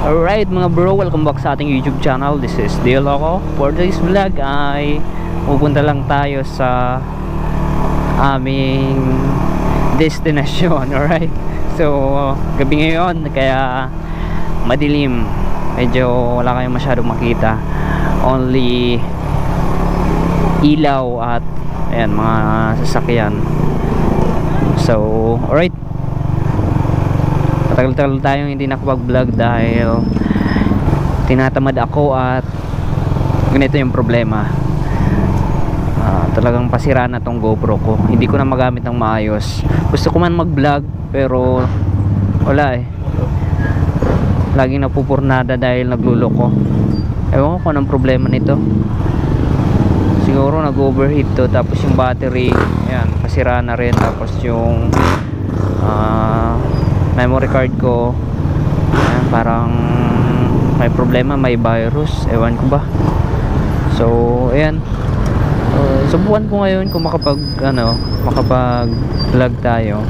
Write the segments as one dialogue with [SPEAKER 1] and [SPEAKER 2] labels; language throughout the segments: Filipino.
[SPEAKER 1] Alright mga bro, welcome back sa ating YouTube channel. This is Dioloco. For this vlog ay pupunta lang tayo sa aming destination. Alright, so gabi ngayon kaya madilim, medyo wala kayong masyadong makita, only ilaw at ayan, mga sasakyan. So alright, tagal-tagal tayong hindi nakapag-vlog dahil tinatamad ako at ganito yung problema. Talagang pasira na tong GoPro ko, hindi ko na magamit ng maayos. Gusto ko man mag-vlog pero wala laging napupurnada dahil nagluloko. Ewan ko kung anong problema nito, siguro nag-overheat to, tapos yung battery ayan, pasira na rin, tapos yung memory card ko ayan, parang may problema, may virus, ewan ko ba. So ayan, subukan ko ngayon kung makapag vlog tayo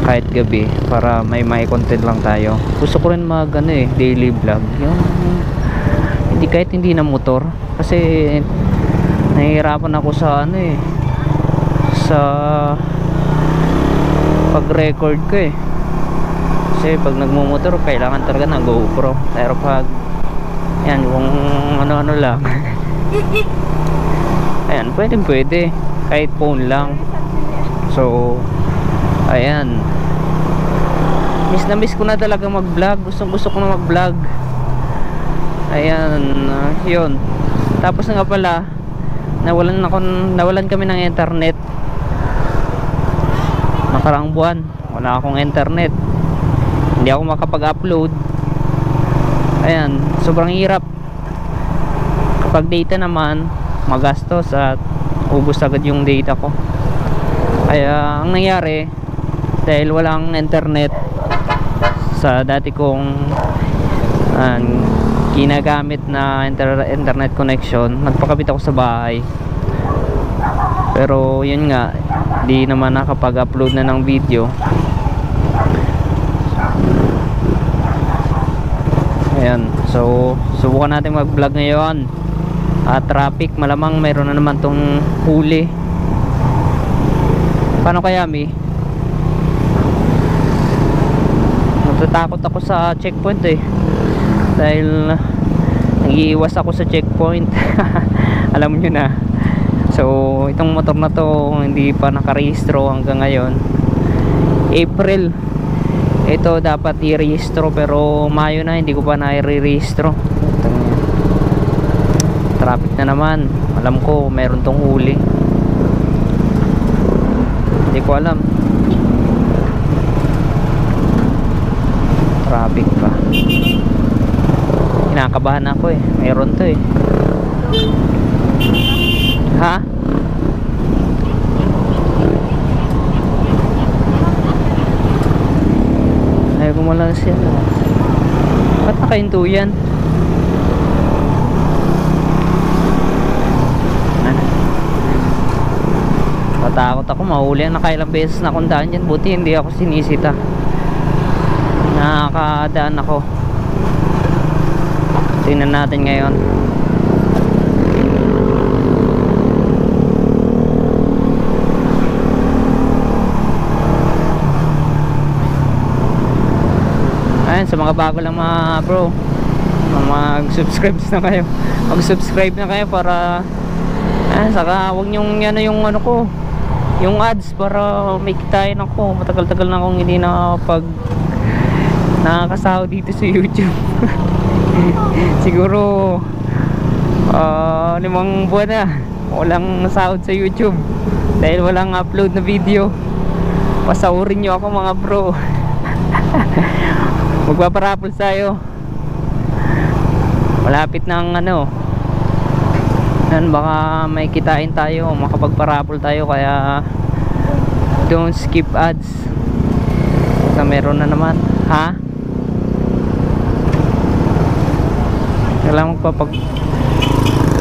[SPEAKER 1] kahit gabi para may content lang tayo. Gusto ko rin mag daily vlog, yung hindi, kahit hindi na motor, kasi nahihirapan ako sa sa pag-record ko kasi pag nagmumotor kailangan talaga ng GoPro, pero pag yan yung ano lang ayan, pwede kahit phone lang. So ayan, miss na miss ko na talaga mag-vlog, gusto ko na mag-vlog. Ayan, yun. Tapos nga pala nawalan kami ng internet nakaraang buwan, wala akong internet, hindi ako makapag-upload. Ayan, sobrang hirap. Kapag data naman magastos at ubos agad yung data ko. Kaya ang nangyari, dahil walang internet sa dati kong ginagamit na internet connection, nagpakabit ako sa bahay. Pero yun nga, di naman nakapag-upload na ng video. Ayan, so subukan natin mag-vlog ngayon. Traffic, malamang mayroon na naman tong huli. Paano kaya natatakot ako sa checkpoint dahil nag-iiwas ako sa checkpoint. Alam nyo na. So itong motor na to hindi pa nakarehistro hanggang ngayon. April ito dapat i-rehistro, pero Mayo na hindi ko pa na-i-rehistro. Traffic na naman, alam ko meron tong huli, hindi ko alam. Traffic pa, kinakabahan ako meron to ha. Ayaw ko malas yan. Ba't nakahinto yan? Matakot ako mahuli. Nakailang beses na akong daan dyan, buti hindi ako sinisita. Nakakadaan ako. Tingnan natin ngayon. Ayan, sa mga bago lang mga bro, mag-subscribe na kayo. Mag-subscribe na kayo para saka huwag nyong yung ko, yung ads, para may kitain ako. Matagal-tagal na akong hindi nakakasahod dito sa YouTube. Siguro 5 buwan na walang sahod sa YouTube dahil walang upload na video. Pasaurin nyo ako mga bro. Magpaparapol tayo, malapit ng baka may kitain tayo, makapagparapol tayo, kaya don't skip ads. Meron na naman ha. Kailangan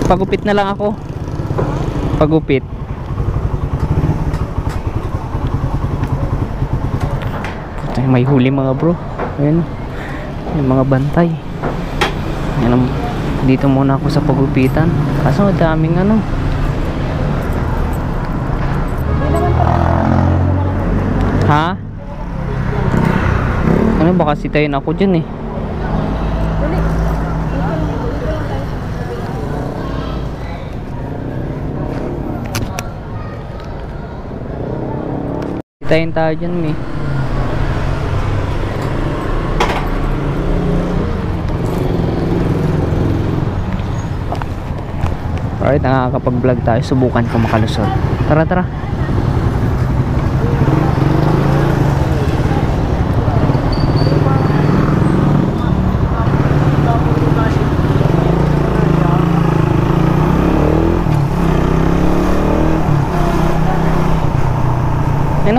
[SPEAKER 1] pagupit na lang ako, pagupit. May huli mga bro. Ayun, yung mga bantay. Yan, dito muna ako sa pagupitan. Kaso daming ano. Ha? Ano baka sitayin ako dyan eh. Sitayin tayo dyan eh. Alright, nakakapag-vlog tayo. Subukan ko makalusot. Tara, tara.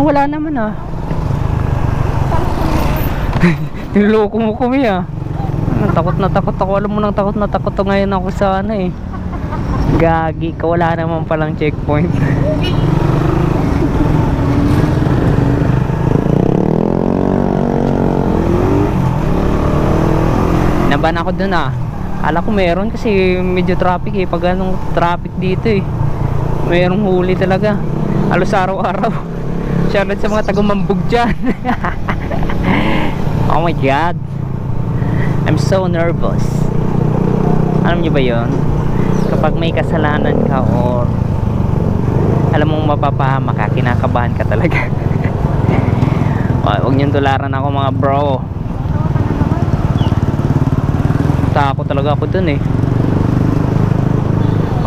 [SPEAKER 1] Wala naman ah. Niloko mo kami ah. Takot na takot ako. Alam mo nang takot na takot ako ngayon ako sa ano eh. Gagi ka, wala naman palang checkpoint. Naban ako dun ah. Kala ko meron kasi medyo traffic eh. Pag anong traffic dito eh, merong huli talaga. Halos araw-araw. Shoutout sa mga taga-Mambog dyan. Oh my god, I'm so nervous. Alam nyo ba yun? Kapag may kasalanan ka or alam mong mapapahama ka, kinakabahan ka talaga. Huwag niyong tularan ako mga bro. Takot talaga ako dun eh.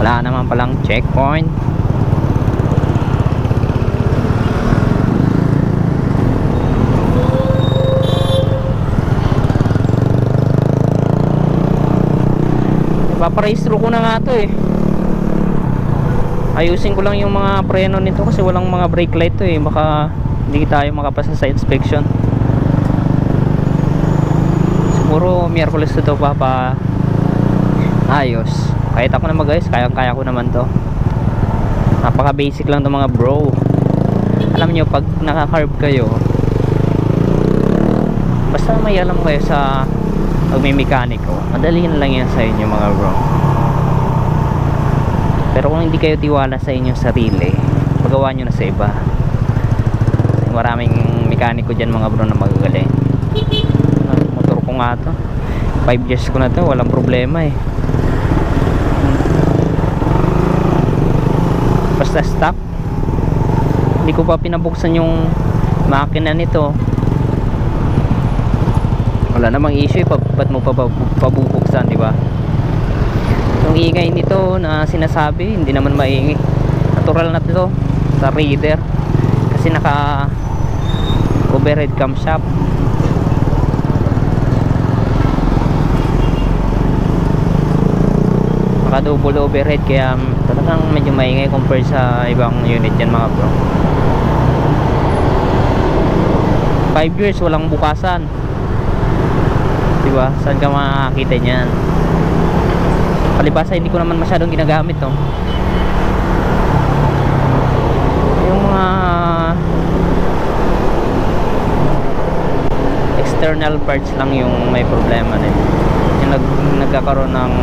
[SPEAKER 1] Wala naman palang checkpoint. Paparehistro ko na nga to eh. Ayusin ko lang yung mga preno nito kasi walang mga brake light to eh. Baka hindi tayo makapasa sa inspection. Siguro Miyerkules to pa ayos. Kahit ako na mag-ayos, kaya ko naman to. Napaka basic lang to mga bro. Alam nyo, pag naka-carb kayo, basta may alam kayo sa pag may mekaniko, madali na lang yan sa inyo mga bro. Pero kung hindi kayo tiwala sa inyong sarili, pagawa nyo na sa iba. Maraming mekaniko dyan mga bro na magagaling. Motor ko nga to, 5 years ko na to, walang problema eh. Basta stock. Hindi ko pa pinabuksan yung makina nito. Wala namang issue eh, ba't mo pabubuksan, di ba? Yung ingay nito na sinasabi, hindi naman maingay. Natural na to sa reader kasi naka overhead camshaft. Naka double overhead kaya talagang medyo maingay compare sa ibang unit yan mga bro. 5 years walang bukasan. Diba? Saan ka makakita niyan? Palibasa hindi ko naman masyadong ginagamit to. Yung mga external parts lang yung may problema din. Yung nagkakaroon ng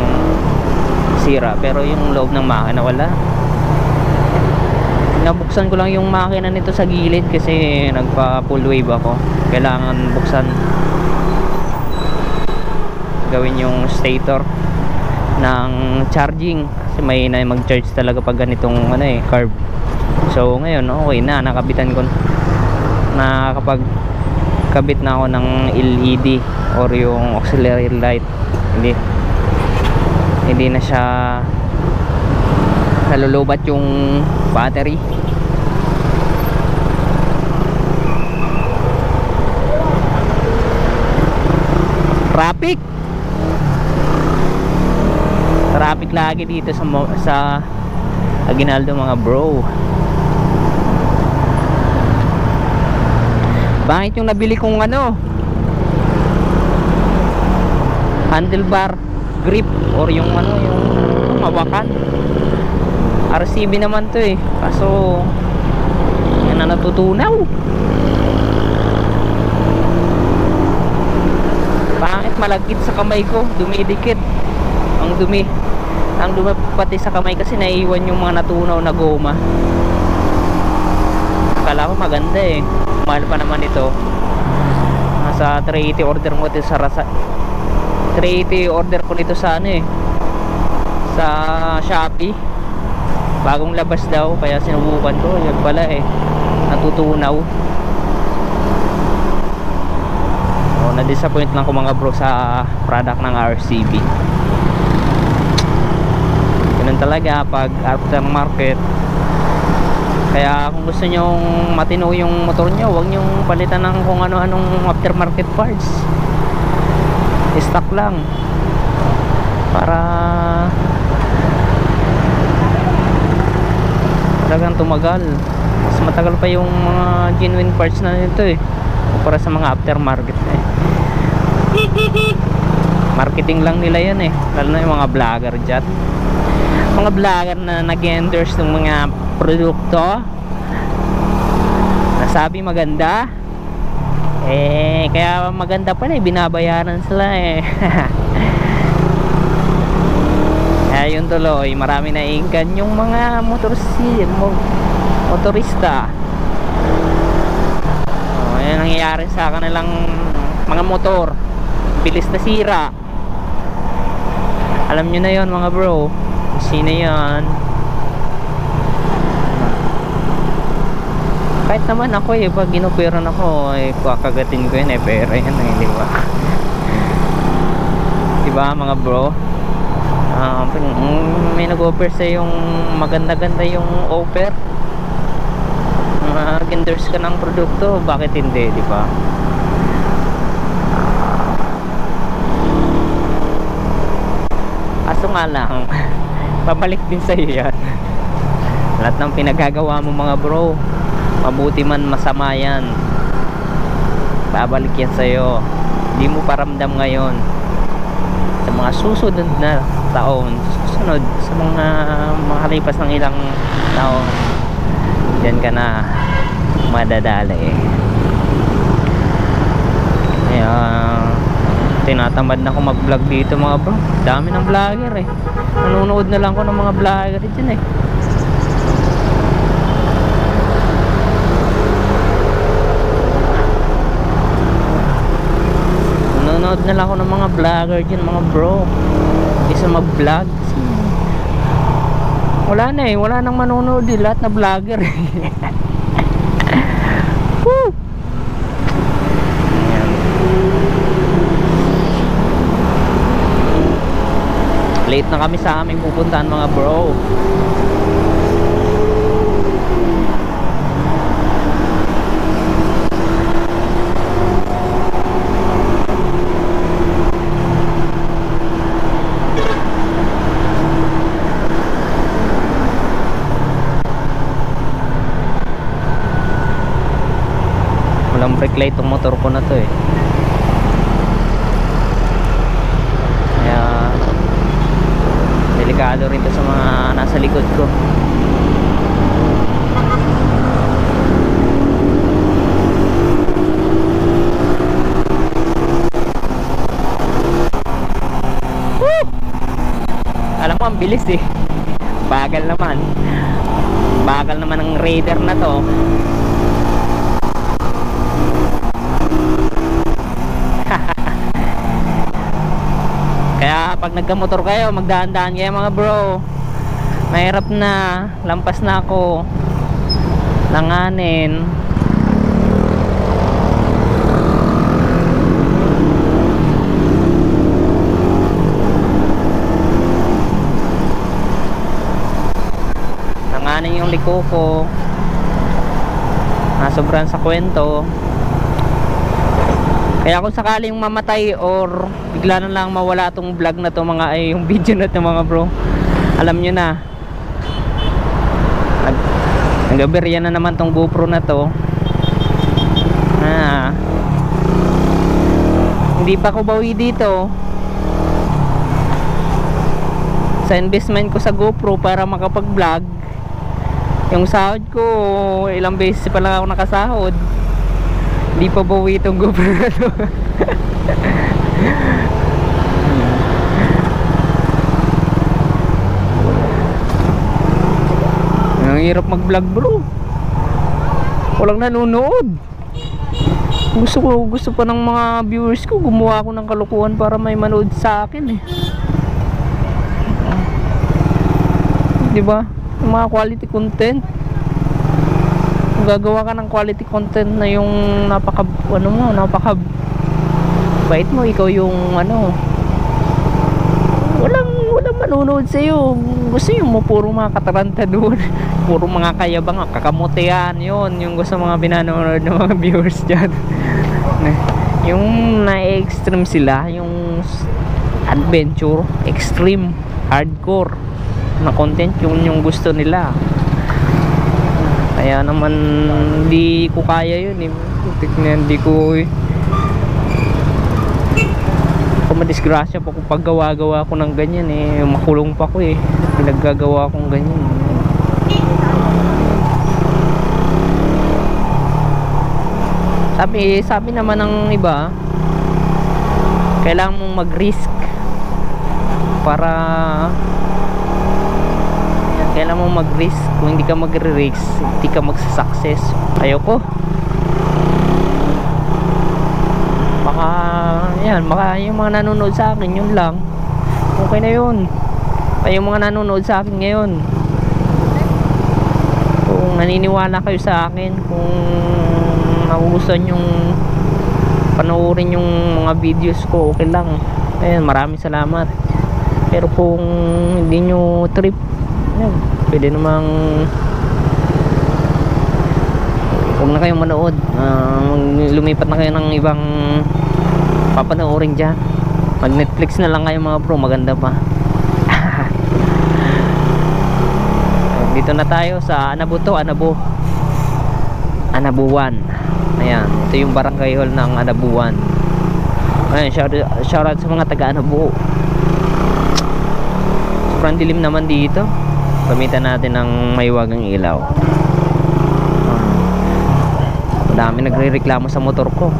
[SPEAKER 1] sira, pero yung loob ng makina wala. Nabuksan ko lang yung makina nito sa gilid kasi nagpa full wave ako. Kailangan buksan, gawin yung stator ng charging kasi may na mag-charge talaga pag ganitong ano eh, carb. So ngayon okay na, nakabitan ko na, kapag kabit na ako ng LED or yung auxiliary light, hindi na siya nalulubat yung battery. Traffic lagi dito sa Aguinaldo mga bro. Bakit yung nabili kong ano handlebar grip or yung ano yung hawakan, RCB naman to eh, kaso yan na natutunaw. Bakit malagkit sa kamay ko, dumidikit. Ang dumi pati sa kamay kasi naiiwan yung mga natunaw na goma. Akala ko maganda eh, mahal pa naman ito. Nasa 380 order mo ito sa 380 order ko nito sa ano eh, sa Shopee. Bagong labas daw, kaya sinubukan ko. Yan pala eh, natutunaw. Na-disappoint lang ko mga bro sa product ng RCB. Ganun talaga pag aftermarket. Kaya kung gusto nyong matino yung motor nyo, huwag nyong palitan ng kung ano-anong aftermarket parts. Stock lang para talagang tumagal. Mas matagal pa yung mga genuine parts na nito eh, para sa mga aftermarket eh. Marketing lang nila yan eh, lalo na yung mga vlogger dyan, mga vlogger na nag-endorse ng mga produkto nasabi maganda eh, kaya maganda pala eh, binabayaran sila eh. Kaya yun tuloy, marami na ingkan yung mga motorista. Yan nangyayari sa kanilang mga motor, bilis na sira. Alam nyo na yon mga bro, sino yan. Kahit naman ako eh, pag ginuperan ako eh, kakagatin ko yun eh, pera yan eh, di ba? Diba mga bro? May nag-offer sa yung maganda-ganda yung offer, mag-endorse ka ng produkto, bakit hindi, di ba? Aso nga lang, pabalik din sa'yo yan. Lahat ng pinagagawa mo mga bro, mabuti man masama yan, babalik yan sa'yo. Hindi mo paramdam ngayon, sa mga susunod na taon, susunod sa mga makalipas ng ilang taon, dyan ka na madadali eh. Kaya tinatamad na ako mag vlog dito mga bro, dami ng vlogger eh, nanonood na lang ko ng mga vlogger dyan eh. Nanonood na lang ako ng mga vlogger dyan mga bro, isa mag vlog. Wala na eh, wala nang manonood eh, lahat na vlogger eh. Woo! Late na kami sa aming pupuntahan mga bro. Walang brake light tong motor ko na to eh. Kaya delikado rin to sa mga nasa likod ko. Woo! Alam mo ang bilis eh. Bagal naman ang Raider na to. Kaya pag nagkamotor kayo, magdaan-daan kayo mga bro. Mahirap na, lampas na ako, langanin. Langanin yung liko ko, nasobran sa kwento. Kaya kung sakaling mamatay or bigla na lang mawala tong vlog na to mga ay yung video na to mga bro, alam nyo na, nag-aberya na naman tong GoPro na to. Hindi pa ako bawi dito sa investment ko sa GoPro para makapag vlog. Yung sahod ko, ilang beses pa lang ako nakasahod. Di pa bawi itong GoPro na to. Mahirap mag-vlog bro, walang nanonood. Gusto pa ng mga viewers ko gumawa ako ng kalokohan para may manood sa akin eh. Di ba? Yung mga quality content. Kung gagawa ka ng quality content na yung napaka bait mo, ikaw yung walang manonood sa iyo. Gusto mo puro mga kataranta doon. Puro mga kayabang, kakamutian, yun yung gusto mga binanonood ng mga viewers dyan. Yung na-extreme sila, yung adventure, extreme, hardcore na content, yung gusto nila. Kaya naman hindi ko kaya yun eh. Hindi ko madisgrasya pa kung paggawa-gawa ko ng ganyan eh. Makulong pa ko eh, pinaggagawa kong ganyan. Sabi naman ng iba, kailangan mong mag-risk para kailangan mong mag-risk. Kung hindi ka mag-risk, hindi ka magsa-success. Ayoko. Baka yung mga nanonood sa akin, yun lang, okay na yun. Yung mga nanonood sa akin ngayon, kung naniniwala kayo sa akin, kung nagugustuhan yung panoorin yung mga videos ko, okay lang. Ayun, maraming salamat. Pero kung hindi nyo trip, pwede namang huwag na kayong manood. Lumipat na kayo ng ibang papanoorin dyan. Mag Netflix na lang kayo mga bro, maganda pa. Dito na tayo sa Anabo 1. Ayan, ito yung barangay hall ng Anabo 1. Ayan, shoutout sa mga taga Anabo. Sobrang dilim naman dito. Gamitan natin ng maiwagang ilaw. Dami nagre-reklamo sa motor ko.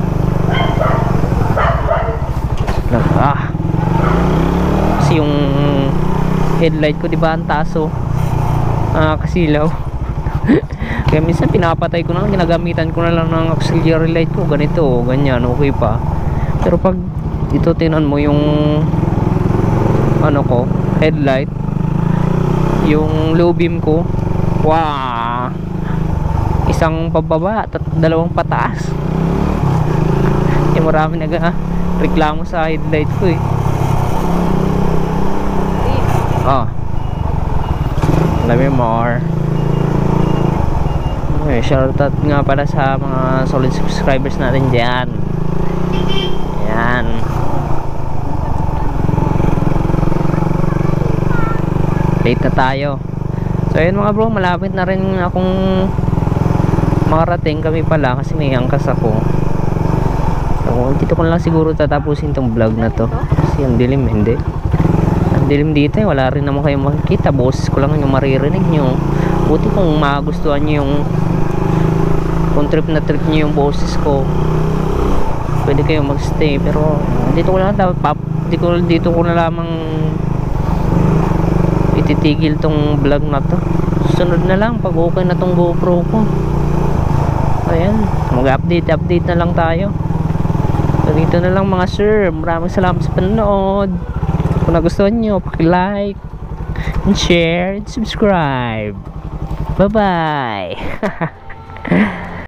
[SPEAKER 1] Kasi yung headlight ko, diba, ang taso, kasilaw. Kaya minsan pinapatay ko na, ginagamitan ko na lang ng auxiliary light ko, ganito, ganyan, okay pa. Pero pag ito tinan mo yung headlight, yung low beam ko, wow, isang pababa at dalawang pataas. Marami reklamo sa headlight ko eh. Dami more. Okay, shoutout nga pala sa mga solid subscribers natin dyan. Ayan. Late na tayo. So ayun mga bro, malapit na rin akong makarating. Kami pala kasi may angkas ako. So dito ko lang siguro tatapusin tong vlog na to. Kasi ang dilim, hindi. Ang dilim dito eh, wala rin naman kayong makikita. Boses ko lang yung maririnig nyo. Buti kung magustuhan nyo yung kung trip na trip nyo yung boses ko, pwede kayo magstay. Pero dito ko lang dito ko na lamang ititigil tong vlog na to. Sunod na lang pag okay na tong GoPro ko. Ayan, mag-update na lang tayo. So dito na lang mga sir. Maraming salamat sa panonood. Kung nagustuhan nyo, paki-like and share and subscribe. Bye bye.